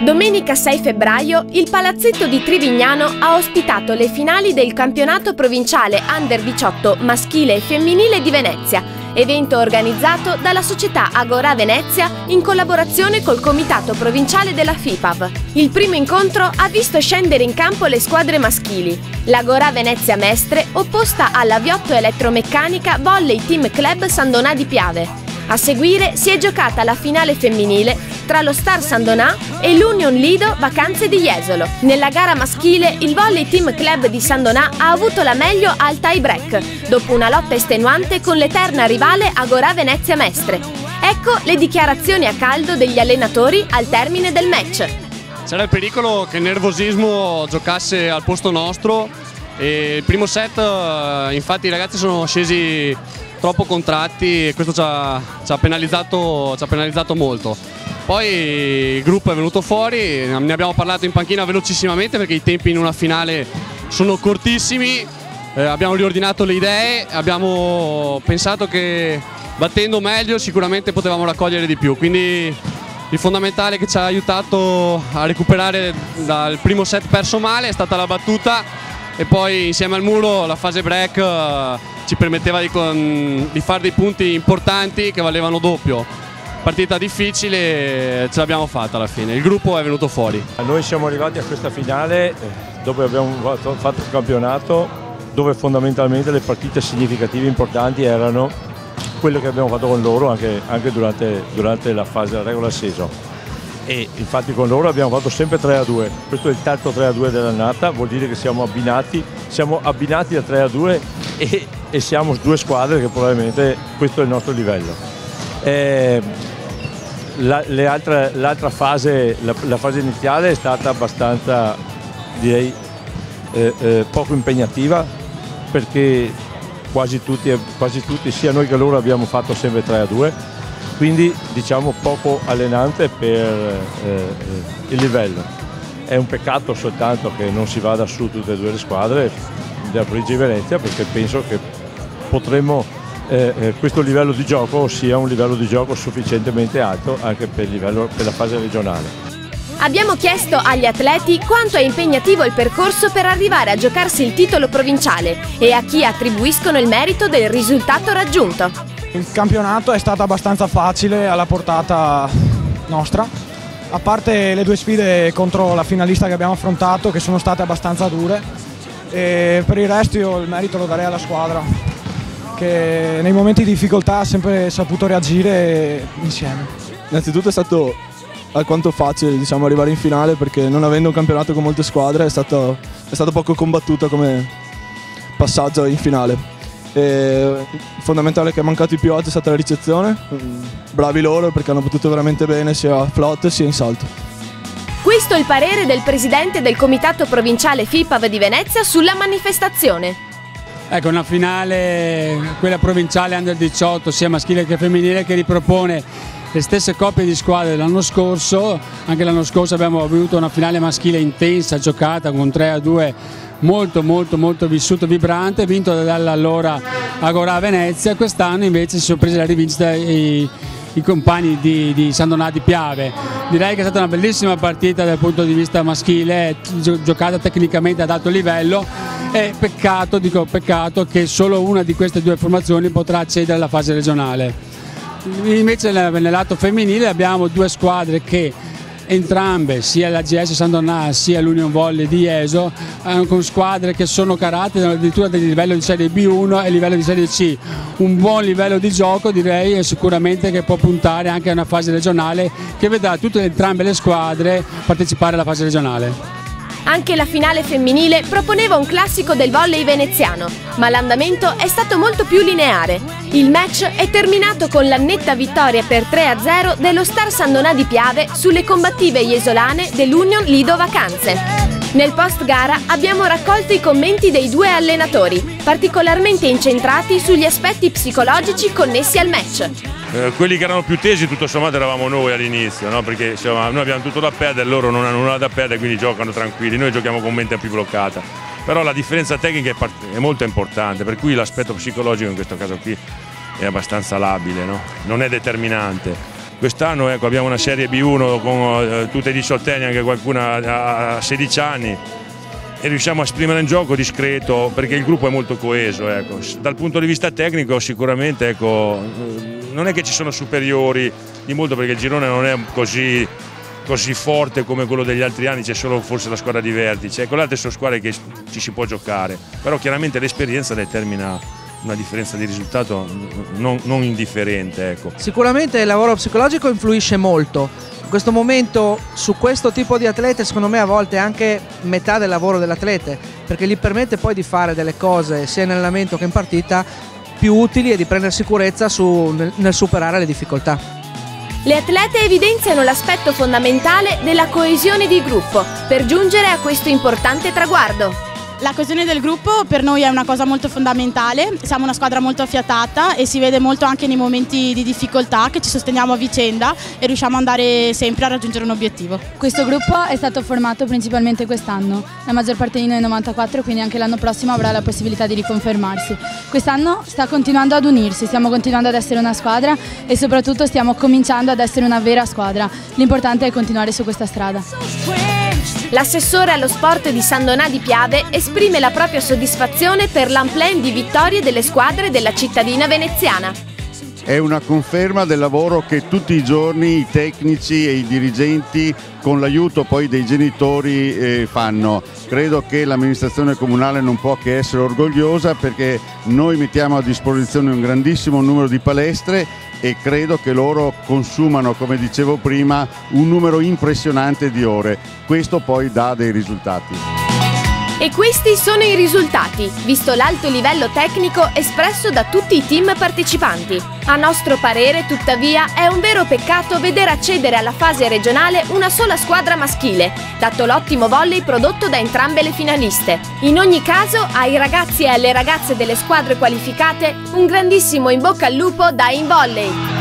Domenica 6 febbraio il Palazzetto di Trivignano ha ospitato le finali del campionato provinciale Under 18 maschile e femminile di Venezia, evento organizzato dalla società Agorà Venezia in collaborazione col comitato provinciale della FIPAV. Il primo incontro ha visto scendere in campo le squadre maschili. L'Agorà Venezia Mestre opposta alla Viotto Elettromeccanica Volley Team Club San Donà di Piave. A seguire si è giocata la finale femminile tra lo Star San Donà e l'Union Lido Vacanze di Jesolo. Nella gara maschile il Volley Team Club di San Donà ha avuto la meglio al tie break, dopo una lotta estenuante con l'eterna rivale Agorà Venezia Mestre. Ecco le dichiarazioni a caldo degli allenatori al termine del match. C'era il pericolo che il nervosismo giocasse al posto nostro e il primo set infatti i ragazzi sono scesi troppo contratti e questo ci ha penalizzato molto. Poi il gruppo è venuto fuori, ne abbiamo parlato in panchina velocissimamente perché i tempi in una finale sono cortissimi, abbiamo riordinato le idee, abbiamo pensato che battendo meglio sicuramente potevamo raccogliere di più, quindi il fondamentale che ci ha aiutato a recuperare dal primo set perso male è stata la battuta e poi insieme al muro la fase break ci permetteva di fare dei punti importanti che valevano doppio. Partita difficile, ce l'abbiamo fatta alla fine, il gruppo è venuto fuori. Noi siamo arrivati a questa finale dove abbiamo fatto un campionato dove fondamentalmente le partite significative importanti erano quelle che abbiamo fatto con loro anche durante la fase della regular season. E infatti con loro abbiamo fatto sempre 3-2, questo è il terzo 3-2 dell'annata, vuol dire che siamo abbinati a 3-2 e siamo due squadre che probabilmente questo è il nostro livello. L'altra fase, la fase iniziale è stata abbastanza, direi, poco impegnativa perché quasi tutti, sia noi che loro abbiamo fatto sempre 3-2. Quindi diciamo poco allenante per il livello. È un peccato soltanto che non si vada su tutte e due le squadre della provincia di Venezia perché penso che questo livello di gioco sia un livello di gioco sufficientemente alto anche per la fase regionale. Abbiamo chiesto agli atleti quanto è impegnativo il percorso per arrivare a giocarsi il titolo provinciale e a chi attribuiscono il merito del risultato raggiunto. Il campionato è stato abbastanza facile alla portata nostra, a parte le due sfide contro la finalista che abbiamo affrontato che sono state abbastanza dure e per il resto io il merito lo darei alla squadra che nei momenti di difficoltà ha sempre saputo reagire insieme. Innanzitutto è stato alquanto facile arrivare in finale perché non avendo un campionato con molte squadre è stato poco combattuto come passaggio in finale. Il fondamentale che è mancato di più oggi è stata la ricezione, bravi loro perché hanno potuto veramente bene sia a flotte sia in salto. Questo è il parere del presidente del comitato provinciale FIPAV di Venezia sulla manifestazione. Ecco, una finale, quella provinciale Under 18 sia maschile che femminile che ripropone le stesse coppie di squadre dell'anno scorso. Anche l'anno scorso abbiamo avuto una finale maschile intensa, giocata con 3-2 molto vissuto, vibrante, vinto dall'allora Agorà Venezia. Quest'anno invece si sono presi la rivincita i compagni di San Donà di Piave. Direi che è stata una bellissima partita dal punto di vista maschile, giocata tecnicamente ad alto livello e peccato che solo una di queste due formazioni potrà accedere alla fase regionale. Invece nel lato femminile abbiamo due squadre che entrambe, sia la GS San Donà sia l'Union Volley di Jesolo, con squadre che sono karate addirittura del livello di serie B1 e livello di serie C. Un buon livello di gioco direi e sicuramente che può puntare anche a una fase regionale che vedrà entrambe le squadre partecipare alla fase regionale. Anche la finale femminile proponeva un classico del volley veneziano, ma l'andamento è stato molto più lineare. Il match è terminato con la netta vittoria per 3-0 dello Star San Donà di Piave sulle combattive jesolane dell'Union Lido Vacanze. Nel post gara abbiamo raccolto i commenti dei due allenatori, particolarmente incentrati sugli aspetti psicologici connessi al match. Quelli che erano più tesi tutto sommato eravamo noi all'inizio, no? Perché insomma, noi abbiamo tutto da perdere, loro non hanno nulla da perdere, quindi giocano tranquilli, noi giochiamo con mente più bloccata. Però la differenza tecnica è molto importante, per cui l'aspetto psicologico in questo caso qui è abbastanza labile, no? Non è determinante. Quest'anno ecco, abbiamo una serie B1 con tutte i diciottenni, anche qualcuna a 16 anni, e riusciamo a esprimere un gioco discreto perché il gruppo è molto coeso. Ecco. Dal punto di vista tecnico sicuramente ecco, non è che ci sono superiori di molto, perché il girone non è così forte come quello degli altri anni, c'è solo forse la squadra di vertice. Con le altre sono squadre che ci si può giocare, però chiaramente l'esperienza determina una differenza di risultato non indifferente. Ecco. Sicuramente il lavoro psicologico influisce molto. In questo momento su questo tipo di atlete secondo me a volte è anche metà del lavoro dell'atlete, perché gli permette poi di fare delle cose sia in allenamento che in partita più utili e di prendere sicurezza nel superare le difficoltà. Le atlete evidenziano l'aspetto fondamentale della coesione di gruppo per giungere a questo importante traguardo. La coesione del gruppo per noi è una cosa molto fondamentale, siamo una squadra molto affiatata e si vede molto anche nei momenti di difficoltà che ci sosteniamo a vicenda e riusciamo ad andare sempre a raggiungere un obiettivo. Questo gruppo è stato formato principalmente quest'anno, la maggior parte di noi è 94, quindi anche l'anno prossimo avrà la possibilità di riconfermarsi. Quest'anno sta continuando ad unirsi, stiamo continuando ad essere una squadra e soprattutto stiamo cominciando ad essere una vera squadra. L'importante è continuare su questa strada. L'assessore allo sport di San Donà di Piave esprime la propria soddisfazione per l'amplèn di vittorie delle squadre della cittadina veneziana. È una conferma del lavoro che tutti i giorni i tecnici e i dirigenti, con l'aiuto poi dei genitori, fanno. Credo che l'amministrazione comunale non può che essere orgogliosa, perché noi mettiamo a disposizione un grandissimo numero di palestre e credo che loro consumano, come dicevo prima, un numero impressionante di ore. Questo poi dà dei risultati. E questi sono i risultati, visto l'alto livello tecnico espresso da tutti i team partecipanti. A nostro parere, tuttavia, è un vero peccato vedere accedere alla fase regionale una sola squadra maschile, dato l'ottimo volley prodotto da entrambe le finaliste. In ogni caso, ai ragazzi e alle ragazze delle squadre qualificate, un grandissimo in bocca al lupo da InVolley!